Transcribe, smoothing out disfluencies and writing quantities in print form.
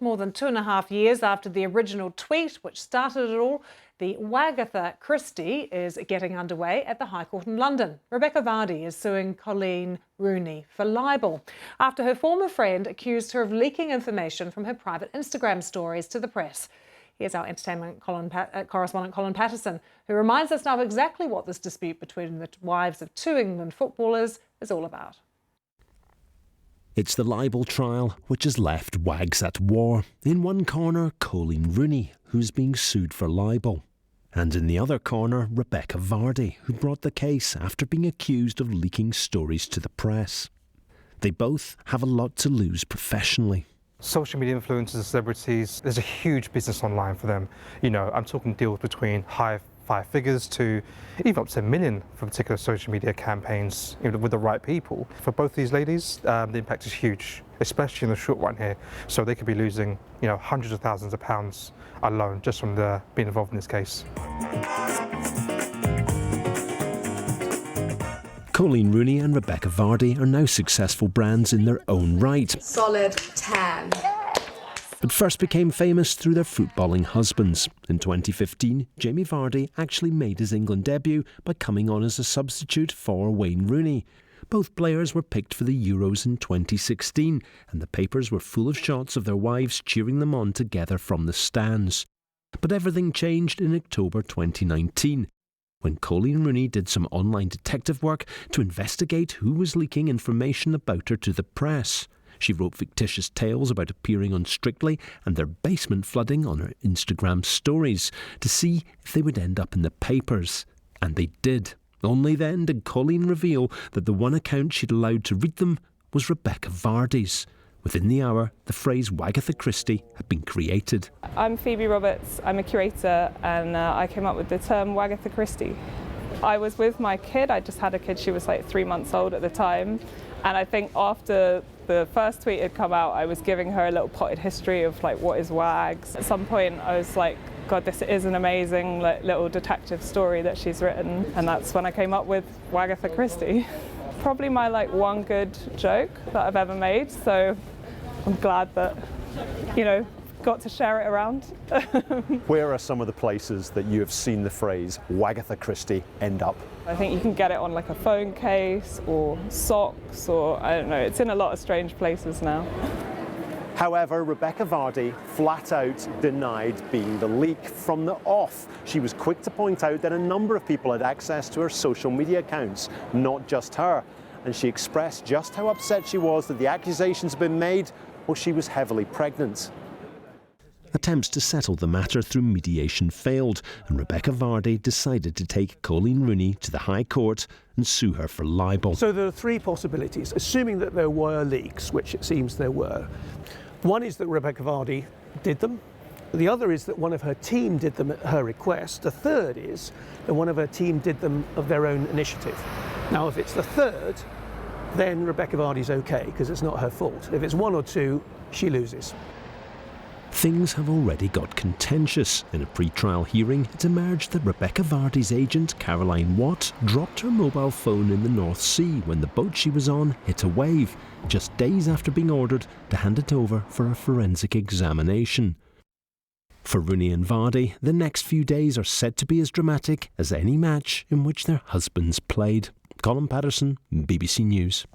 More than 2.5 years after the original tweet, which started it all, the Wagatha Christie is getting underway at the High Court in London. Rebekah Vardy is suing Coleen Rooney for libel after her former friend accused her of leaking information from her private Instagram stories to the press. Here's our entertainment correspondent Colin Patterson, who reminds us now of exactly what this dispute between the wives of two England footballers is all about. It's the libel trial which has left wags at war. In one corner, Coleen Rooney, who's being sued for libel. And in the other corner, Rebekah Vardy, who brought the case after being accused of leaking stories to the press. They both have a lot to lose professionally. Social media influencers and celebrities, there's a huge business online for them. You know, I'm talking deals between high five figures to even up to $1 million for particular social media campaigns, you know, with the right people. For both these ladies, the impact is huge, especially in the short run here. So they could be losing, you know, hundreds of thousands of pounds alone just from being involved in this case. Coleen Rooney and Rebekah Vardy are now successful brands in their own right. Solid 10. But first became famous through their footballing husbands. In 2015, Jamie Vardy actually made his England debut by coming on as a substitute for Wayne Rooney. Both players were picked for the Euros in 2016, and the papers were full of shots of their wives cheering them on together from the stands. But everything changed in October 2019. When Coleen Rooney did some online detective work to investigate who was leaking information about her to the press. She wrote fictitious tales about appearing on Strictly and their basement flooding on her Instagram stories to see if they would end up in the papers. And they did. Only then did Coleen reveal that the one account she'd allowed to read them was Rebekah Vardy's. Within the hour, the phrase Wagatha Christie had been created. I'm Phoebe Roberts, I'm a curator, and I came up with the term Wagatha Christie. I was with my kid, I just had a kid, she was like 3 months old at the time, and I think after the first tweet had come out, I was giving her a little potted history of like, what is wags? At some point I was like, God, this is an amazing little detective story that she's written, and that's when I came up with Wagatha Christie. Probably my one good joke that I've ever made, so I'm glad that, you know, got to share it around. Where are some of the places that you have seen the phrase Wagatha Christie end up? I think you can get it on like a phone case or socks, or I don't know, it's in a lot of strange places now. However, Rebekah Vardy flat out denied being the leak from the off. She was quick to point out that a number of people had access to her social media accounts, not just her. And she expressed just how upset she was that the accusations had been made while she was heavily pregnant. Attempts to settle the matter through mediation failed, and Rebekah Vardy decided to take Coleen Rooney to the High Court and sue her for libel. So there are three possibilities, assuming that there were leaks, which it seems there were. One is that Rebekah Vardy did them. The other is that one of her team did them at her request. The third is that one of her team did them of their own initiative. Now, if it's the third, then Rebekah Vardy's okay, because it's not her fault. If it's one or two, she loses. Things have already got contentious. In a pre-trial hearing, it emerged that Rebekah Vardy's agent, Caroline Watt, dropped her mobile phone in the North Sea when the boat she was on hit a wave, just days after being ordered to hand it over for a forensic examination. For Rooney and Vardy, the next few days are set to be as dramatic as any match in which their husbands played. Colin Patterson, BBC News.